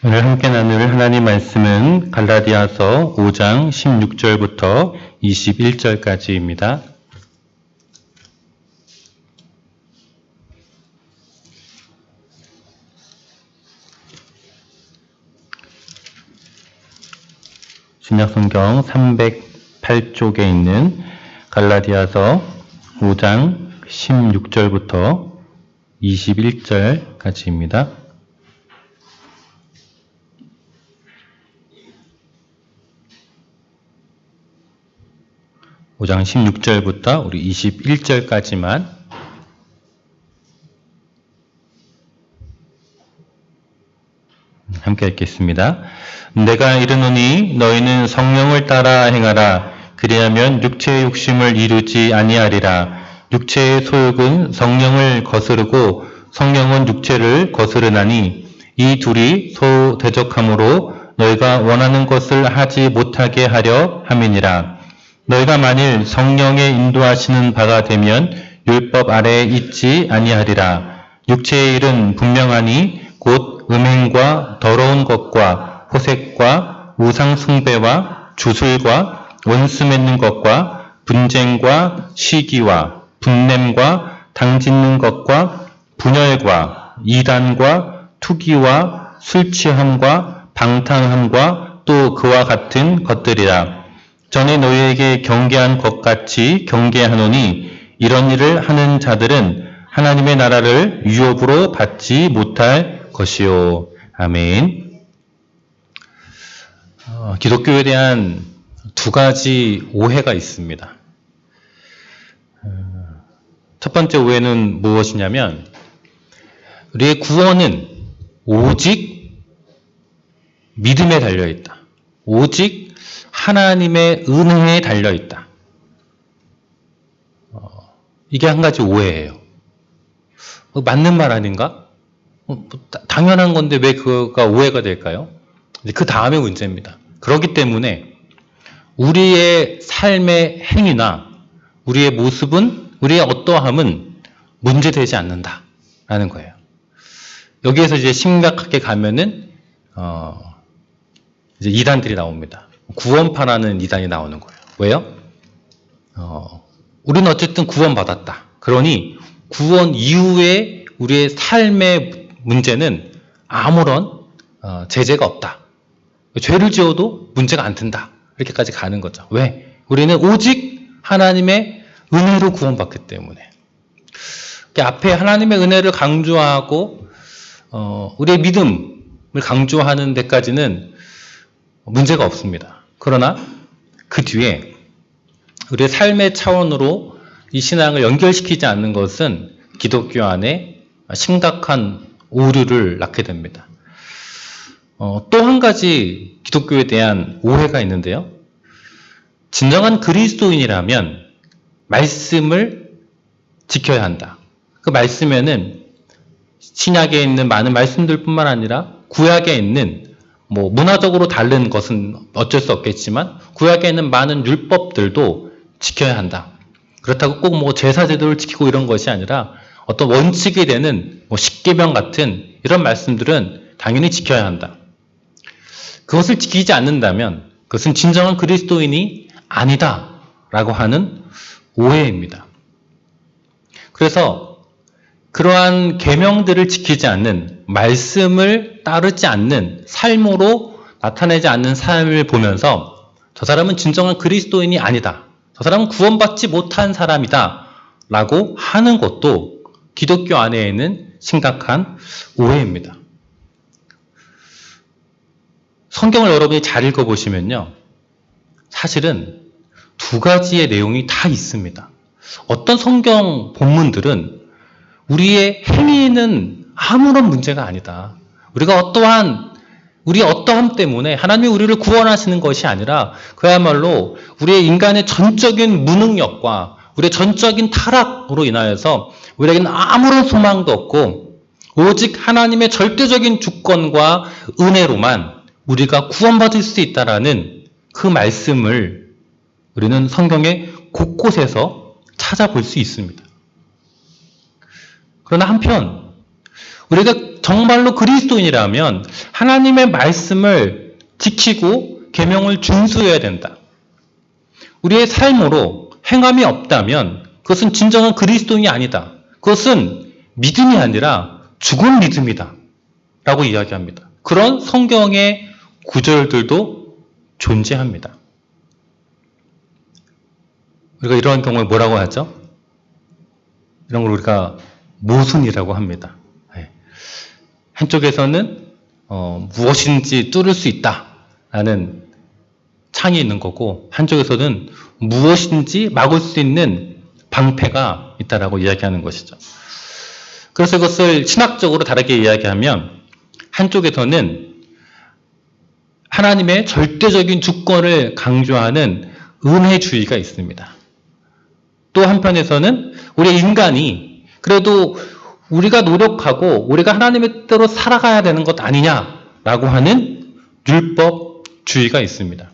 오늘 함께 나눌 하나님 말씀은 갈라디아서 5장 16절부터 21절까지입니다. 신약성경 308쪽에 있는 갈라디아서 5장 16절부터 21절까지입니다. 오 장 16절부터 우리 21절까지만 함께 읽겠습니다. 내가 이르노니 너희는 성령을 따라 행하라. 그리하면 육체의 욕심을 이루지 아니하리라. 육체의 소욕은 성령을 거스르고 성령은 육체를 거스르나니 이 둘이 서로 대적함으로 너희가 원하는 것을 하지 못하게 하려 함이니라. 너희가 만일 성령의 인도하시는 바가 되면 율법 아래에 있지 아니하리라. 육체의 일은 분명하니 곧 음행과 더러운 것과 호색과 우상 숭배와 주술과 원수 맺는 것과 분쟁과 시기와 분냄과 당짓는 것과 분열과 이단과 투기와 술 취함과 방탕함과 또 그와 같은 것들이라. 전에 너희에게 경계한 것 같이 경계하노니 이런 일을 하는 자들은 하나님의 나라를 유업으로 받지 못할 것이요. 아멘. 기독교에 대한 두 가지 오해가 있습니다. 첫 번째 오해는 무엇이냐면 우리의 구원은 오직 믿음에 달려있다. 오직 하나님의 은혜에 달려있다. 이게 한 가지 오해예요. 맞는 말 아닌가? 당연한 건데 왜 그거가 오해가 될까요? 그 다음에 문제입니다. 그렇기 때문에 우리의 삶의 행위나 우리의 모습은, 우리의 어떠함은 문제되지 않는다라는 거예요. 여기에서 이제 심각하게 가면은 이제 이단들이 나옵니다. 구원파라는 이단이 나오는 거예요. 왜요? 우리는 어쨌든 구원받았다. 그러니 구원 이후에 우리의 삶의 문제는 아무런 제재가 없다. 죄를 지어도 문제가 안 든다. 이렇게까지 가는 거죠. 왜? 우리는 오직 하나님의 은혜로 구원받기 때문에. 앞에 하나님의 은혜를 강조하고 우리의 믿음을 강조하는 데까지는 문제가 없습니다. 그러나 그 뒤에 우리의 삶의 차원으로 이 신앙을 연결시키지 않는 것은 기독교 안에 심각한 오류를 낳게 됩니다. 또 한 가지 기독교에 대한 오해가 있는데요. 진정한 그리스도인이라면 말씀을 지켜야 한다. 그 말씀에는 신약에 있는 많은 말씀들 뿐만 아니라 구약에 있는 문화적으로 다른 것은 어쩔 수 없겠지만 구약에 있는 많은 율법들도 지켜야 한다. 그렇다고 꼭 제사 제도를 지키고 이런 것이 아니라 어떤 원칙이 되는 십계명 같은 이런 말씀들은 당연히 지켜야 한다. 그것을 지키지 않는다면 그것은 진정한 그리스도인이 아니다라고 하는 오해입니다. 그래서 그러한 계명들을 지키지 않는, 말씀을 따르지 않는 삶으로 나타내지 않는 삶을 보면서 저 사람은 진정한 그리스도인이 아니다. 저 사람은 구원받지 못한 사람이다. 라고 하는 것도 기독교 안에는 심각한 오해입니다. 성경을 여러분이 잘 읽어보시면요. 사실은 두 가지의 내용이 다 있습니다. 어떤 성경 본문들은 우리의 행위는 아무런 문제가 아니다. 우리의 어떠함 때문에 하나님이 우리를 구원하시는 것이 아니라 그야말로 우리의 인간의 전적인 무능력과 우리의 전적인 타락으로 인하여서 우리에게는 아무런 소망도 없고 오직 하나님의 절대적인 주권과 은혜로만 우리가 구원받을 수 있다라는 그 말씀을 우리는 성경의 곳곳에서 찾아볼 수 있습니다. 그러나 한편 우리가 정말로 그리스도인이라면 하나님의 말씀을 지키고 계명을 준수해야 된다. 우리의 삶으로 행함이 없다면 그것은 진정한 그리스도인이 아니다. 그것은 믿음이 아니라 죽은 믿음이다. 라고 이야기합니다. 그런 성경의 구절들도 존재합니다. 우리가 이러한 경우에 뭐라고 하죠? 이런 걸 우리가 모순이라고 합니다. 한쪽에서는 무엇인지 뚫을 수 있다라는 창이 있는 거고, 한쪽에서는 무엇인지 막을 수 있는 방패가 있다라고 이야기하는 것이죠. 그래서 이것을 신학적으로 다르게 이야기하면, 한쪽에서는 하나님의 절대적인 주권을 강조하는 은혜주의가 있습니다. 또 한편에서는 우리 인간이 그래도 우리가 노력하고 우리가 하나님의 뜻대로 살아가야 되는 것 아니냐라고 하는 율법주의가 있습니다.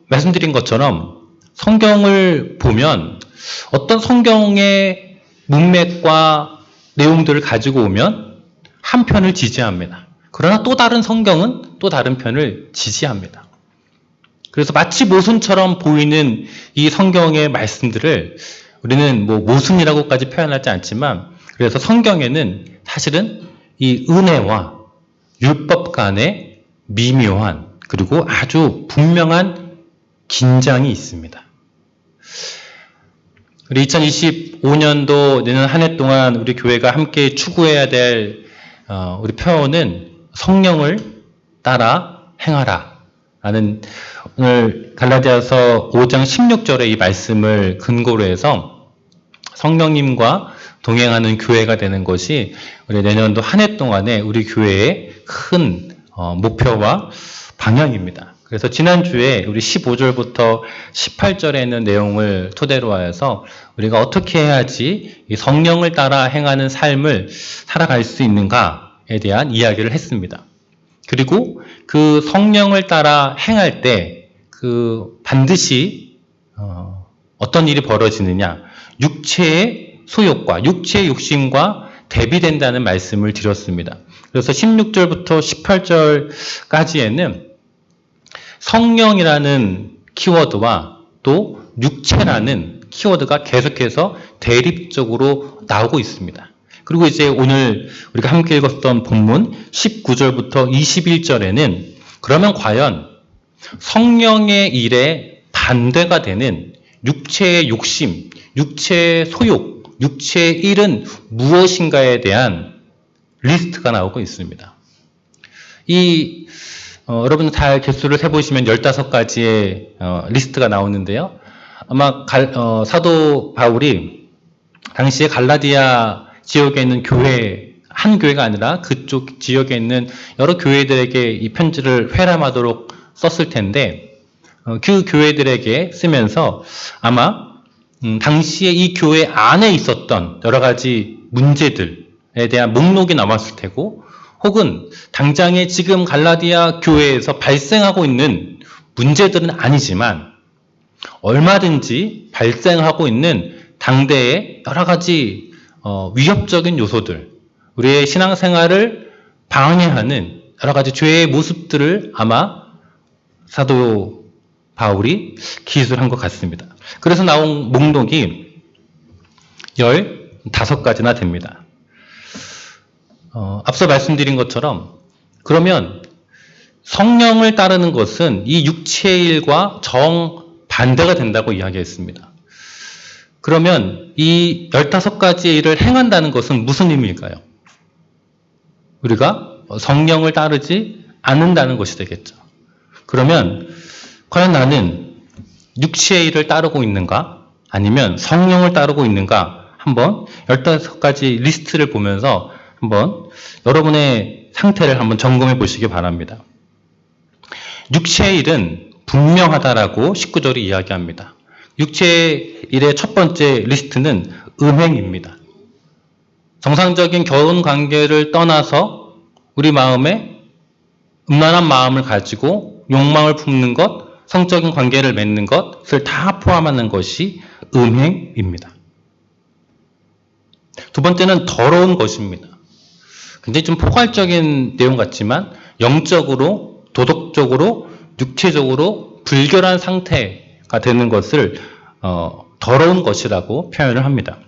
말씀드린 것처럼 성경을 보면 어떤 성경의 문맥과 내용들을 가지고 오면 한 편을 지지합니다. 그러나 또 다른 성경은 또 다른 편을 지지합니다. 그래서 마치 모순처럼 보이는 이 성경의 말씀들을 우리는 모순이라고까지 표현하지 않지만, 그래서 성경에는 사실은 이 은혜와 율법 간의 미묘한 그리고 아주 분명한 긴장이 있습니다. 우리 2025년도 내년 한 해 동안 우리 교회가 함께 추구해야 될 우리 표어는 성령을 따라 행하라 라는, 오늘 갈라디아서 5장 16절의 이 말씀을 근거로 해서 성령님과 동행하는 교회가 되는 것이 우리 내년도 한 해 동안에 우리 교회의 큰 목표와 방향입니다. 그래서 지난주에 우리 15절부터 18절에 있는 내용을 토대로 하여서 우리가 어떻게 해야지 이 성령을 따라 행하는 삶을 살아갈 수 있는가에 대한 이야기를 했습니다. 그리고 그 성령을 따라 행할 때 그 반드시 어떤 일이 벌어지느냐, 육체의 소욕과 육체의 욕심과 대비된다는 말씀을 드렸습니다. 그래서 16절부터 18절까지에는 성령이라는 키워드와 또 육체라는 키워드가 계속해서 대립적으로 나오고 있습니다. 그리고 이제 오늘 우리가 함께 읽었던 본문 19절부터 21절에는 그러면 과연 성령의 일에 반대가 되는 육체의 욕심, 육체의 소욕, 육체의 일은 무엇인가에 대한 리스트가 나오고 있습니다. 여러분 잘 개수를 세보시면 15가지의 리스트가 나오는데요. 아마 사도 바울이 당시에 갈라디아 지역에 있는 한 교회가 아니라 그쪽 지역에 있는 여러 교회들에게 이 편지를 회람하도록 썼을 텐데, 그 교회들에게 쓰면서 아마 당시에 이 교회 안에 있었던 여러 가지 문제들에 대한 목록이 남았을 테고, 혹은 당장에 지금 갈라디아 교회에서 발생하고 있는 문제들은 아니지만 얼마든지 발생하고 있는 당대의 여러 가지 위협적인 요소들, 우리의 신앙생활을 방해하는 여러 가지 죄의 모습들을 아마 사도 바울이 기술한 것 같습니다. 그래서 나온 목록이 15가지나 됩니다. 앞서 말씀드린 것처럼 그러면 성령을 따르는 것은 이 육체의 일과 정반대가 된다고 이야기했습니다. 그러면 이 15가지의 일을 행한다는 것은 무슨 의미일까요? 우리가 성령을 따르지 않는다는 것이 되겠죠. 그러면 과연 나는 육체의 일을 따르고 있는가? 아니면 성령을 따르고 있는가? 한번 15가지 리스트를 보면서 한번 여러분의 상태를 한번 점검해 보시기 바랍니다. 육체의 일은 분명하다라고 19절이 이야기합니다. 육체의 일의 첫 번째 리스트는 음행입니다. 정상적인 결혼 관계를 떠나서 우리 마음에 음란한 마음을 가지고 욕망을 품는 것, 성적인 관계를 맺는 것을 다 포함하는 것이 음행입니다. 두 번째는 더러운 것입니다. 굉장히 좀 포괄적인 내용 같지만 영적으로, 도덕적으로, 육체적으로 불결한 상태가 되는 것을 더러운 것이라고 표현을 합니다.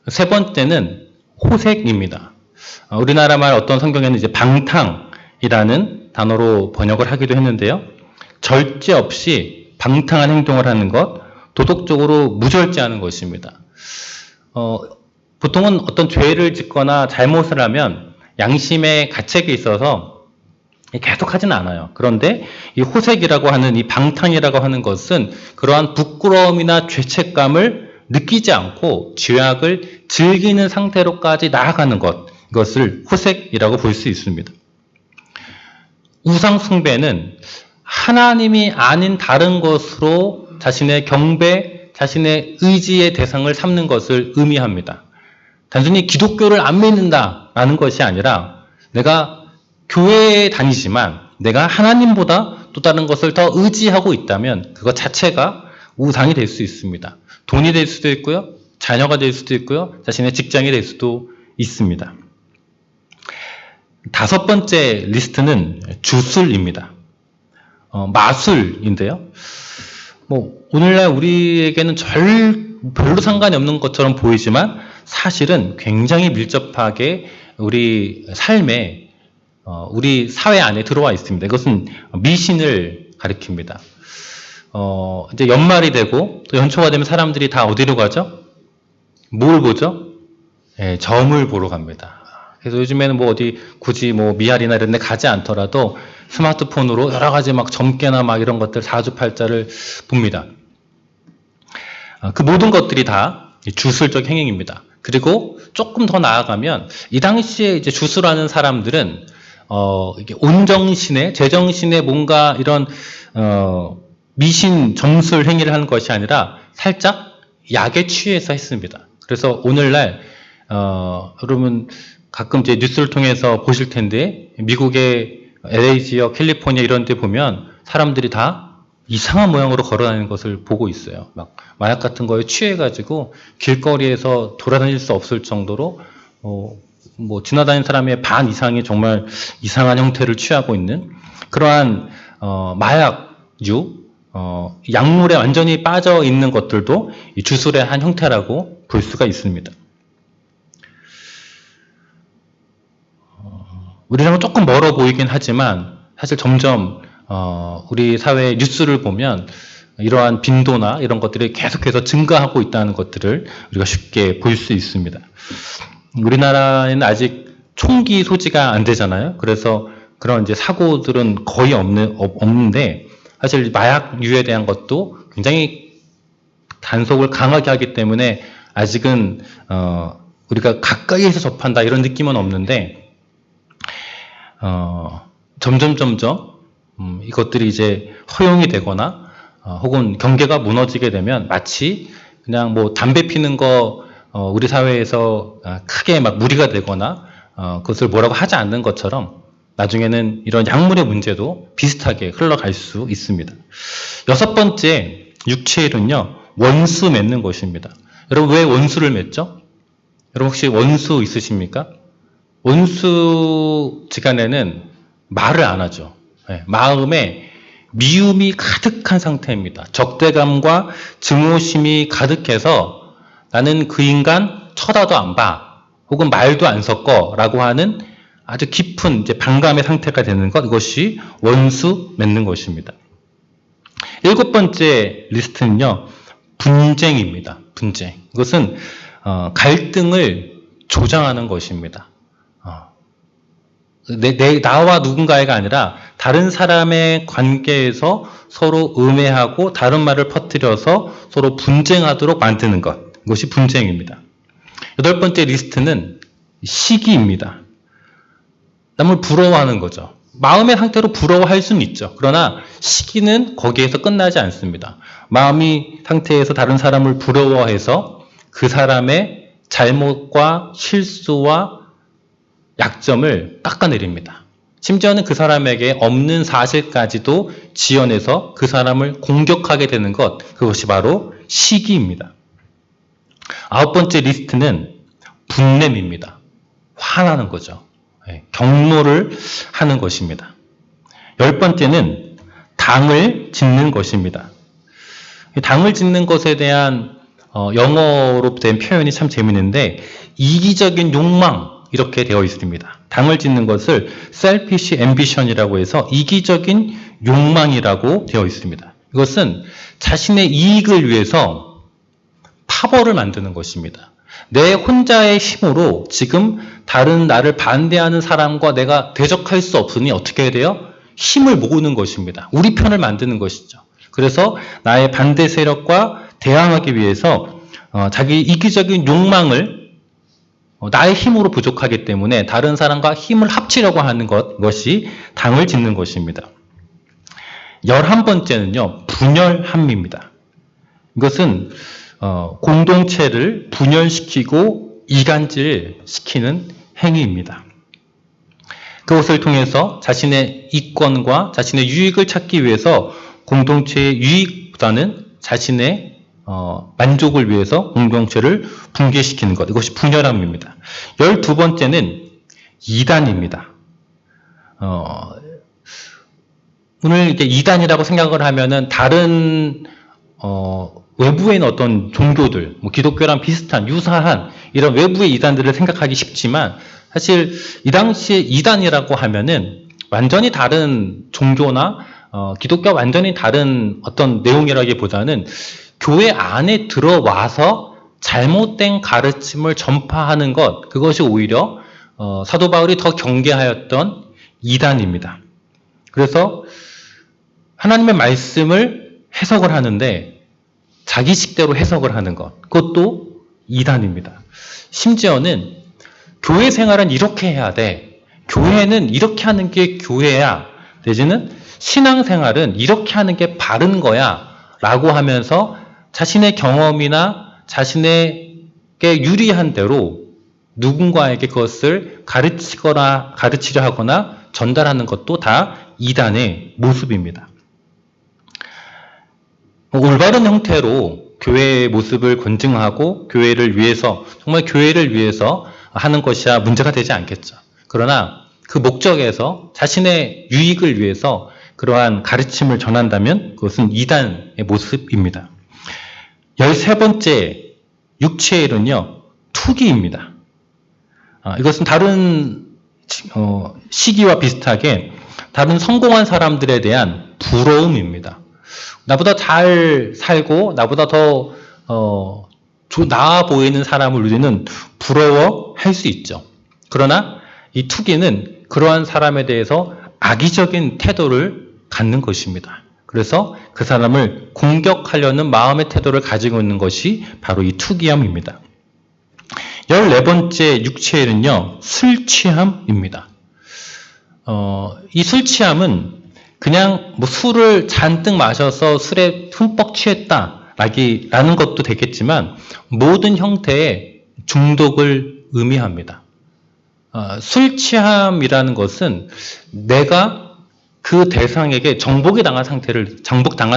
세 번째는 호색입니다. 우리나라 말 어떤 성경에는 이제 방탕이라는 단어로 번역을 하기도 했는데요. 절제 없이 방탕한 행동을 하는 것, 도덕적으로 무절제하는 것입니다. 보통은 어떤 죄를 짓거나 잘못을 하면 양심의 가책이 있어서 계속 하진 않아요. 그런데 이 호색이라고 하는, 이 방탕이라고 하는 것은 그러한 부끄러움이나 죄책감을 느끼지 않고 죄악을 즐기는 상태로까지 나아가는 것, 이것을 호색이라고 볼 수 있습니다. 우상 숭배는 하나님이 아닌 다른 것으로 자신의 경배, 자신의 의지의 대상을 삼는 것을 의미합니다. 단순히 기독교를 안 믿는다라는 것이 아니라 내가 교회에 다니지만 내가 하나님보다 또 다른 것을 더 의지하고 있다면 그것 자체가 우상이 될 수 있습니다. 돈이 될 수도 있고요. 자녀가 될 수도 있고요. 자신의 직장이 될 수도 있습니다. 다섯 번째 리스트는 주술입니다. 마술인데요. 오늘날 우리에게는 별로 상관이 없는 것처럼 보이지만 사실은 굉장히 밀접하게 우리 삶에, 우리 사회 안에 들어와 있습니다. 이것은 미신을 가리킵니다. 이제 연말이 되고 또 연초가 되면 사람들이 다 어디로 가죠? 뭘 보죠? 점을 보러 갑니다. 그래서 요즘에는 어디 굳이 미아리나 이런 데 가지 않더라도 스마트폰으로 여러 가지 점괘나 이런 것들 사주팔자를 봅니다. 그 모든 것들이 다 주술적 행위입니다. 그리고 조금 더 나아가면 이 당시에 이제 주술하는 사람들은 이게 온정신에, 제정신에 뭔가 이런 미신, 점술 행위를 하는 것이 아니라 살짝 약에 취해서 했습니다. 그래서 오늘날 여러분 가끔 이제 뉴스를 통해서 보실 텐데 미국의 LA 지역, 캘리포니아 이런 데 보면 사람들이 다 이상한 모양으로 걸어다니는 것을 보고 있어요. 마약 같은 거에 취해가지고 길거리에서 돌아다닐 수 없을 정도로 지나다니는 사람의 반 이상이 정말 이상한 형태를 취하고 있는 그러한 마약류, 약물에 완전히 빠져 있는 것들도 이 주술의 한 형태라고 볼 수가 있습니다. 우리랑은 조금 멀어 보이긴 하지만 사실 점점 우리 사회의 뉴스를 보면 이러한 빈도나 이런 것들이 계속해서 증가하고 있다는 것들을 우리가 쉽게 볼 수 있습니다. 우리나라에는 아직 총기 소지가 안 되잖아요. 그래서 그런 이제 사고들은 거의 없는데 사실 마약류에 대한 것도 굉장히 단속을 강하게 하기 때문에 아직은 우리가 가까이에서 접한다 이런 느낌은 없는데 점점 이것들이 이제 허용이 되거나 혹은 경계가 무너지게 되면 마치 그냥 담배 피는 거 우리 사회에서 크게 무리가 되거나 그것을 뭐라고 하지 않는 것처럼 나중에는 이런 약물의 문제도 비슷하게 흘러갈 수 있습니다. 여섯 번째 육체일은요, 원수 맺는 것입니다. 여러분 왜 원수를 맺죠? 여러분 혹시 원수 있으십니까? 원수지간에는 말을 안 하죠. 마음에 미움이 가득한 상태입니다. 적대감과 증오심이 가득해서 나는 그 인간 쳐다도 안 봐, 혹은 말도 안 섞어 라고 하는 아주 깊은 이제 반감의 상태가 되는 것, 이것이 원수 맺는 것입니다. 일곱 번째 리스트는요, 분쟁입니다. 분쟁. 이것은 갈등을 조장하는 것입니다. 나와 누군가가 아니라 다른 사람의 관계에서 서로 음해하고 다른 말을 퍼뜨려서 서로 분쟁하도록 만드는 것. 이것이 분쟁입니다. 여덟 번째 리스트는 시기입니다. 남을 부러워하는 거죠. 마음의 상태로 부러워할 수는 있죠. 그러나 시기는 거기에서 끝나지 않습니다. 마음의 상태에서 다른 사람을 부러워해서 그 사람의 잘못과 실수와 약점을 깎아내립니다. 심지어는 그 사람에게 없는 사실까지도 지어내서 그 사람을 공격하게 되는 것, 그것이 바로 시기입니다. 아홉 번째 리스트는 분냄입니다. 화나는 거죠. 경노를 하는 것입니다. 10번째는 당을 짓는 것입니다. 당을 짓는 것에 대한 영어로 된 표현이 참 재밌는데 이기적인 욕망 이렇게 되어 있습니다. 당을 짓는 것을 selfish ambition이라고 해서 이기적인 욕망이라고 되어 있습니다. 이것은 자신의 이익을 위해서 파벌을 만드는 것입니다. 내 혼자의 힘으로 지금 다른 나를 반대하는 사람과 내가 대적할 수 없으니 어떻게 해야 돼요? 힘을 모으는 것입니다. 우리 편을 만드는 것이죠. 그래서 나의 반대 세력과 대항하기 위해서 자기 이기적인 욕망을 나의 힘으로 부족하기 때문에 다른 사람과 힘을 합치려고 하는 것이 당을 짓는 것입니다. 11번째는요. 분열함입니다. 이것은 공동체를 분열시키고 이간질시키는 행위입니다. 그것을 통해서 자신의 이권과 자신의 유익을 찾기 위해서 공동체의 유익보다는 자신의 만족을 위해서 공동체를 붕괴시키는 것. 이것이 분열함입니다. 12번째는 이단입니다. 오늘 이제 이단이라고 생각을 하면은 다른 외부에 있는 어떤 종교들, 뭐 기독교랑 비슷한 유사한 이런 외부의 이단들을 생각하기 쉽지만 사실 이 당시에 이단이라고 하면은 완전히 다른 종교나 기독교와 완전히 다른 어떤 내용이라기보다는 교회 안에 들어와서 잘못된 가르침을 전파하는 것, 그것이 오히려 사도 바울이 더 경계하였던 이단입니다. 그래서 하나님의 말씀을 해석을 하는데 자기 식대로 해석을 하는 것, 그것도 이단입니다. 심지어는 교회 생활은 이렇게 해야 돼. 교회는 이렇게 하는 게 교회야. 내지는 신앙생활은 이렇게 하는 게 바른 거야. 라고 하면서 자신의 경험이나 자신에게 유리한 대로 누군가에게 그것을 가르치려 하거나 전달하는 것도 다 이단의 모습입니다. 올바른 형태로 교회의 모습을 권증하고 교회를 위해서, 정말 교회를 위해서 하는 것이야 문제가 되지 않겠죠. 그러나 그 목적에서 자신의 유익을 위해서 그러한 가르침을 전한다면 그것은 이단의 모습입니다. 13번째 육체의 일은요, 투기입니다. 이것은 다른 시기와 비슷하게 다른 성공한 사람들에 대한 부러움입니다. 나보다 잘 살고 나보다 더 나아 보이는 사람을 우리는 부러워할 수 있죠. 그러나 이 투기는 그러한 사람에 대해서 악의적인 태도를 갖는 것입니다. 그래서 그 사람을 공격하려는 마음의 태도를 가지고 있는 것이 바로 이 투기함입니다. 14번째 육체일은요, 술 취함입니다. 이 술 취함은 그냥 뭐 술을 잔뜩 마셔서 술에 흠뻑 취했다라는 것도 되겠지만 모든 형태의 중독을 의미합니다. 술 취함이라는 것은 내가 그 대상에게 정복당한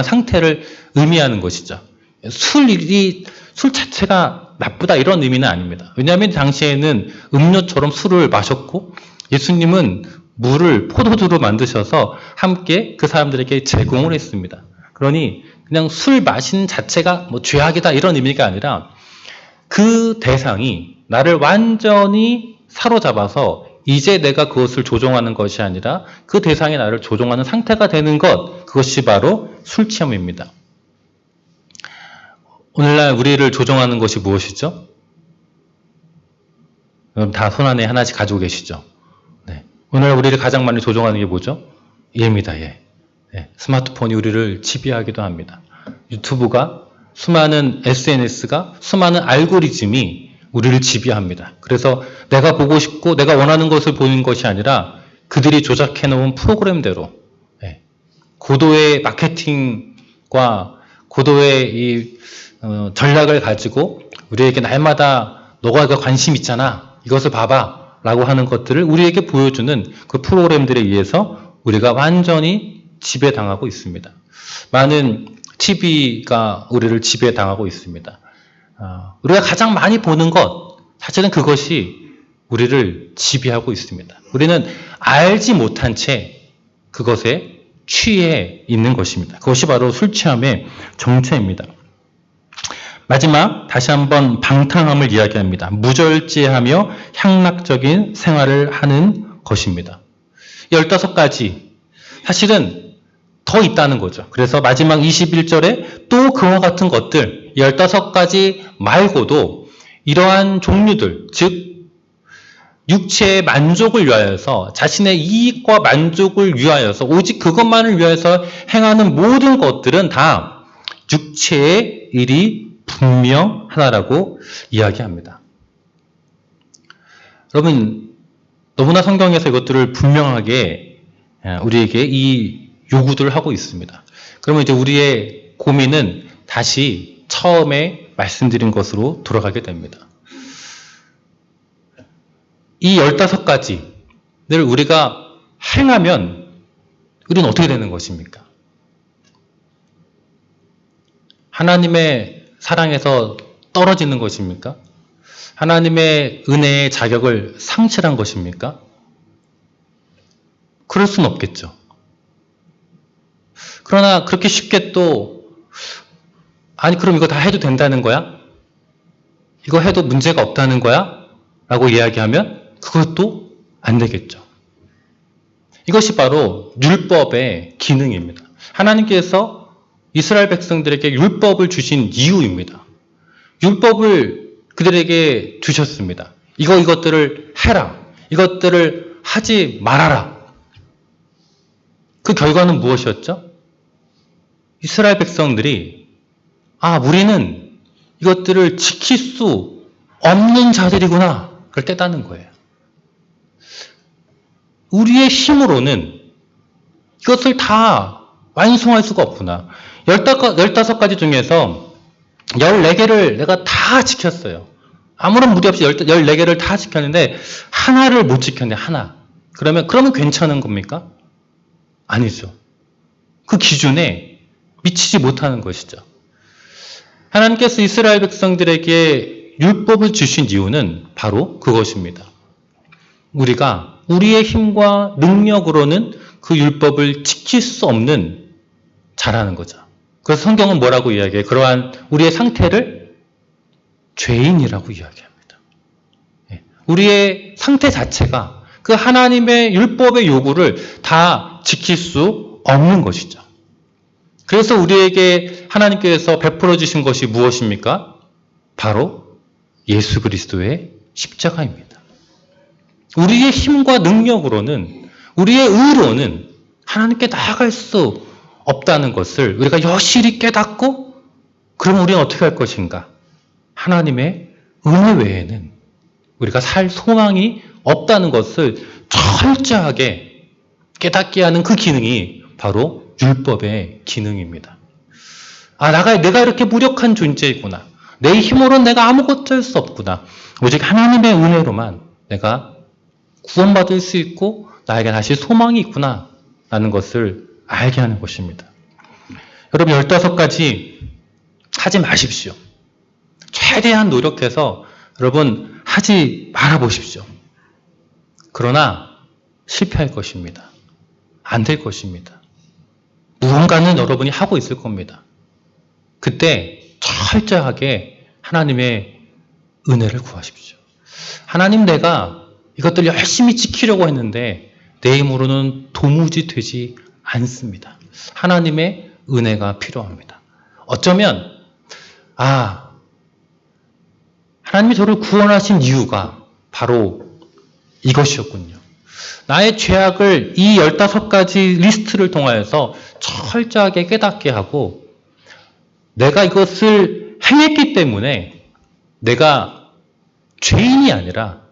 상태를 의미하는 것이죠. 술 자체가 나쁘다 이런 의미는 아닙니다. 왜냐하면 당시에는 음료처럼 술을 마셨고 예수님은 물을 포도주로 만드셔서 함께 그 사람들에게 제공을 했습니다. 그러니 그냥 술 마시는 자체가 뭐 죄악이다 이런 의미가 아니라 그 대상이 나를 완전히 사로잡아서 이제 내가 그것을 조종하는 것이 아니라 그 대상이 나를 조종하는 상태가 되는 것, 그것이 바로 술 취함입니다. 오늘날 우리를 조종하는 것이 무엇이죠? 여러분 다 손안에 하나씩 가지고 계시죠? 네. 오늘날 우리를 가장 많이 조종하는 게 뭐죠? 얘입니다. 예. 네. 스마트폰이 우리를 지배하기도 합니다. 유튜브가, 수많은 SNS가, 수많은 알고리즘이 우리를 지배합니다. 그래서 내가 보고 싶고 내가 원하는 것을 보는 것이 아니라 그들이 조작해놓은 프로그램대로 고도의 마케팅과 고도의 이 전략을 가지고 우리에게 날마다 너가 그 관심 있잖아, 이것을 봐봐 라고 하는 것들을 우리에게 보여주는 그 프로그램들에 의해서 우리가 완전히 지배당하고 있습니다. 많은 TV가 우리를 지배당하고 있습니다. 우리가 가장 많이 보는 것, 사실은 그것이 우리를 지배하고 있습니다. 우리는 알지 못한 채 그것에 취해 있는 것입니다. 그것이 바로 술 취함의 정체입니다. 마지막 다시 한번 방탕함을 이야기합니다. 무절제하며 향락적인 생활을 하는 것입니다. 15가지 사실은 더 있다는 거죠. 그래서 마지막 21절에 또 그와 같은 것들 15가지 말고도 이러한 종류들, 즉 육체의 만족을 위하여서 자신의 이익과 만족을 위하여서 오직 그것만을 위하여서 행하는 모든 것들은 다 육체의 일이 분명하다라고 이야기합니다. 여러분 너무나 성경에서 이것들을 분명하게 우리에게 이 요구들을 하고 있습니다. 그러면 이제 우리의 고민은 다시 처음에 말씀드린 것으로 돌아가게 됩니다. 이 15가지를 우리가 행하면 우리는 어떻게 되는 것입니까? 하나님의 사랑에서 떨어지는 것입니까? 하나님의 은혜의 자격을 상실한 것입니까? 그럴 수는 없겠죠. 그러나 그렇게 쉽게 또 아니 그럼 이거 다 해도 된다는 거야? 이거 해도 문제가 없다는 거야? 라고 이야기하면 그것도 안 되겠죠. 이것이 바로 율법의 기능입니다. 하나님께서 이스라엘 백성들에게 율법을 주신 이유입니다. 율법을 그들에게 주셨습니다. 이것들을 해라. 이것들을 하지 말아라. 그 결과는 무엇이었죠? 이스라엘 백성들이 우리는 이것들을 지킬 수 없는 자들이구나. 그걸 깨닫는 거예요. 우리의 힘으로는 이것을 다 완성할 수가 없구나. 15가지 중에서 14개를 내가 다 지켰어요. 아무런 무리 없이 14개를 다 지켰는데 하나를 못 지켰네. 하나. 그러면 괜찮은 겁니까? 아니죠. 그 기준에 미치지 못하는 것이죠. 하나님께서 이스라엘 백성들에게 율법을 주신 이유는 바로 그것입니다. 우리가 우리의 힘과 능력으로는 그 율법을 지킬 수 없는 자라는 거죠. 그래서 성경은 뭐라고 이야기해요? 그러한 우리의 상태를 죄인이라고 이야기합니다. 우리의 상태 자체가 그 하나님의 율법의 요구를 다 지킬 수 없는 것이죠. 그래서 우리에게 하나님께서 베풀어 주신 것이 무엇입니까? 바로 예수 그리스도의 십자가입니다. 우리의 힘과 능력으로는 우리의 의로는 하나님께 나아갈 수 없다는 것을 우리가 여실히 깨닫고 그럼 우리는 어떻게 할 것인가? 하나님의 은혜 외에는 우리가 살 소망이 없다는 것을 철저하게 깨닫게 하는 그 기능이 바로 율법의 기능입니다. 내가 이렇게 무력한 존재이구나. 내 힘으로는 내가 아무것도 할 수 없구나. 오직 하나님의 은혜로만 내가 구원받을 수 있고 나에게 다시 소망이 있구나 라는 것을 알게 하는 것입니다. 여러분 15가지 하지 마십시오. 최대한 노력해서 여러분 하지 말아보십시오. 그러나 실패할 것입니다. 안 될 것입니다. 무언가는 여러분이 하고 있을 겁니다. 그때 철저하게 하나님의 은혜를 구하십시오. 하나님 내가 이것들 열심히 지키려고 했는데 내 힘으로는 도무지 되지 않습니다. 하나님의 은혜가 필요합니다. 어쩌면 하나님이 저를 구원하신 이유가 바로 이것이었군요. 나의 죄악을 이 15가지 리스트를 통하여서 철저하게 깨닫게 하고 내가 이것을 행했기 때문에 내가 죄인이 아니라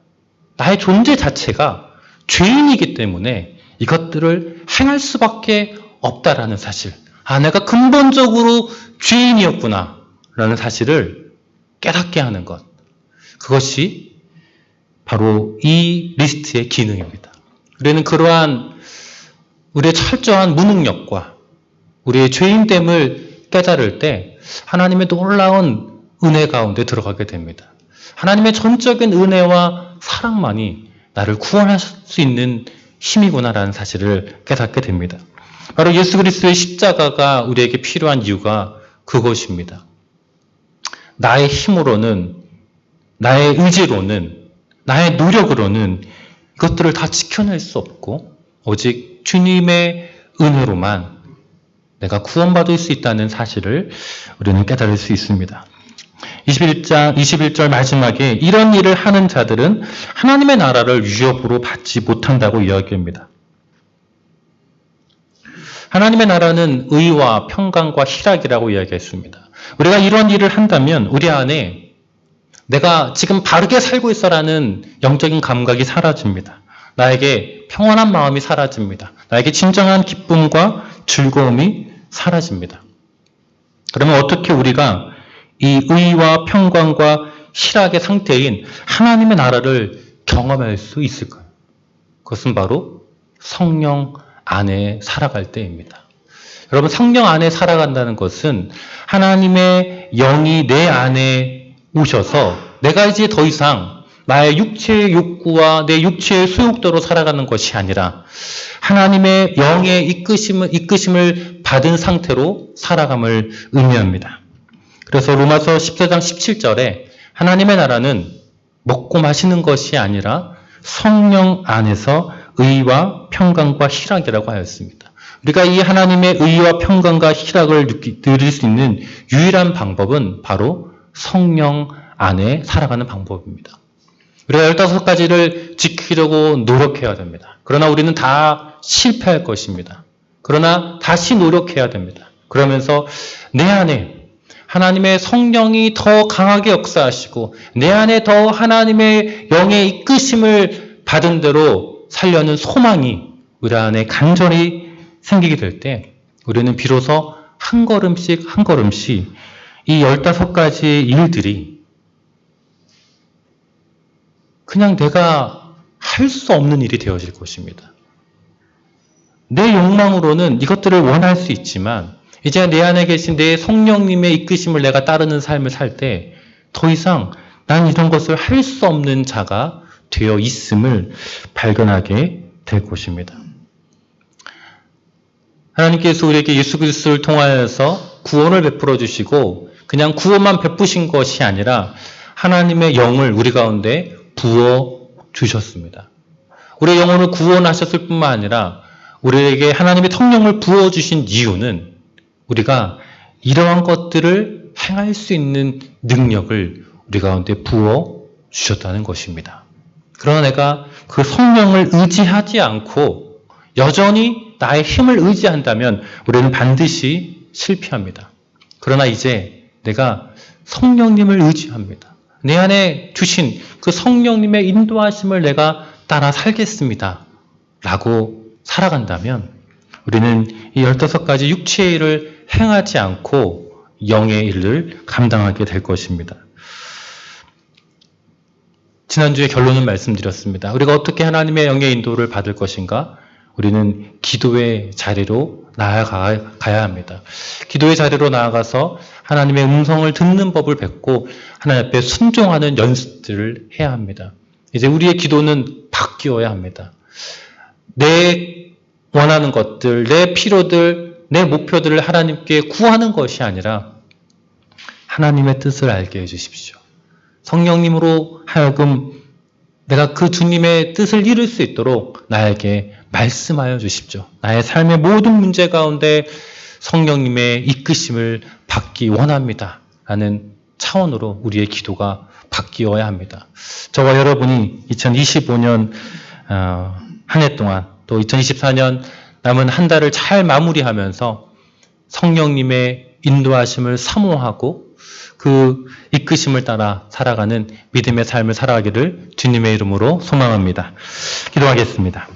나의 존재 자체가 죄인이기 때문에 이것들을 행할 수밖에 없다라는 사실. 내가 근본적으로 죄인이었구나 라는 사실을 깨닫게 하는 것. 그것이 바로 이 리스트의 기능입니다. 우리는 그러한 우리의 철저한 무능력과 우리의 죄인됨을 깨달을 때 하나님의 놀라운 은혜 가운데 들어가게 됩니다. 하나님의 전적인 은혜와 사랑만이 나를 구원할 수 있는 힘이구나라는 사실을 깨닫게 됩니다. 바로 예수 그리스도의 십자가가 우리에게 필요한 이유가 그것입니다. 나의 힘으로는, 나의 의지로는, 나의 노력으로는 이것들을 다 지켜낼 수 없고 오직 주님의 은혜로만 내가 구원받을 수 있다는 사실을 우리는 깨달을 수 있습니다. 21절 마지막에 이런 일을 하는 자들은 하나님의 나라를 위협으로 받지 못한다고 이야기합니다. 하나님의 나라는 의와 평강과 희락이라고 이야기했습니다. 우리가 이런 일을 한다면 우리 안에 내가 지금 바르게 살고 있어라는 영적인 감각이 사라집니다. 나에게 평안한 마음이 사라집니다. 나에게 진정한 기쁨과 즐거움이 사라집니다. 그러면 어떻게 우리가 이 의와 평강과 희락의 상태인 하나님의 나라를 경험할 수 있을까요? 그것은 바로 성령 안에 살아갈 때입니다. 여러분, 성령 안에 살아간다는 것은 하나님의 영이 내 안에 오셔서 내가 이제 더 이상 나의 육체의 욕구와 내 육체의 소욕대로 살아가는 것이 아니라 하나님의 영의 이끄심을 받은 상태로 살아감을 의미합니다. 그래서 로마서 14장 17절에 하나님의 나라는 먹고 마시는 것이 아니라 성령 안에서 의와 평강과 희락이라고 하였습니다. 우리가 이 하나님의 의와 평강과 희락을 누릴 수 있는 유일한 방법은 바로 성령 안에 살아가는 방법입니다. 우리가 15가지를 지키려고 노력해야 됩니다. 그러나 우리는 다 실패할 것입니다. 그러나 다시 노력해야 됩니다. 그러면서 내 안에 하나님의 성령이 더 강하게 역사하시고 내 안에 더 하나님의 영의 이끄심을 받은 대로 살려는 소망이 우리 안에 간절히 생기게 될 때 우리는 비로소 한 걸음씩 한 걸음씩 이 15가지의 일들이 그냥 내가 할 수 없는 일이 되어질 것입니다. 내 욕망으로는 이것들을 원할 수 있지만 이제 내 안에 계신 내 성령님의 이끄심을 내가 따르는 삶을 살 때 더 이상 난 이런 것을 할 수 없는 자가 되어 있음을 발견하게 될 것입니다. 하나님께서 우리에게 예수 그리스도를 통하여서 구원을 베풀어 주시고 그냥 구원만 베푸신 것이 아니라 하나님의 영을 우리 가운데 부어 주셨습니다. 우리의 영혼을 구원하셨을 뿐만 아니라 우리에게 하나님의 성령을 부어 주신 이유는 우리가 이러한 것들을 행할 수 있는 능력을 우리 가운데 부어 주셨다는 것입니다. 그러나 내가 그 성령을 의지하지 않고 여전히 나의 힘을 의지한다면 우리는 반드시 실패합니다. 그러나 이제 내가 성령님을 의지합니다. 내 안에 주신 그 성령님의 인도하심을 내가 따라 살겠습니다. 라고 살아간다면 우리는 이 15가지 육체의 일을 행하지 않고 영의 일을 감당하게 될 것입니다. 지난주에 결론을 말씀드렸습니다. 우리가 어떻게 하나님의 영의 인도를 받을 것인가? 우리는 기도의 자리로 나아가야 합니다. 기도의 자리로 나아가서 하나님의 음성을 듣는 법을 뵙고 하나님 앞에 순종하는 연습들을 해야 합니다. 이제 우리의 기도는 바뀌어야 합니다. 내 원하는 것들, 내 필요들, 내 목표들을 하나님께 구하는 것이 아니라 하나님의 뜻을 알게 해주십시오. 성령님으로 하여금 내가 그 주님의 뜻을 이룰 수 있도록 나에게 말씀하여 주십시오. 나의 삶의 모든 문제 가운데 성령님의 이끄심을 받기 원합니다. 라는 차원으로 우리의 기도가 바뀌어야 합니다. 저와 여러분이 2025년 한 해 동안 또 2024년 남은 한 달을 잘 마무리하면서 성령님의 인도하심을 사모하고 그 이끄심을 따라 살아가는 믿음의 삶을 살아가기를 주님의 이름으로 소망합니다. 기도하겠습니다.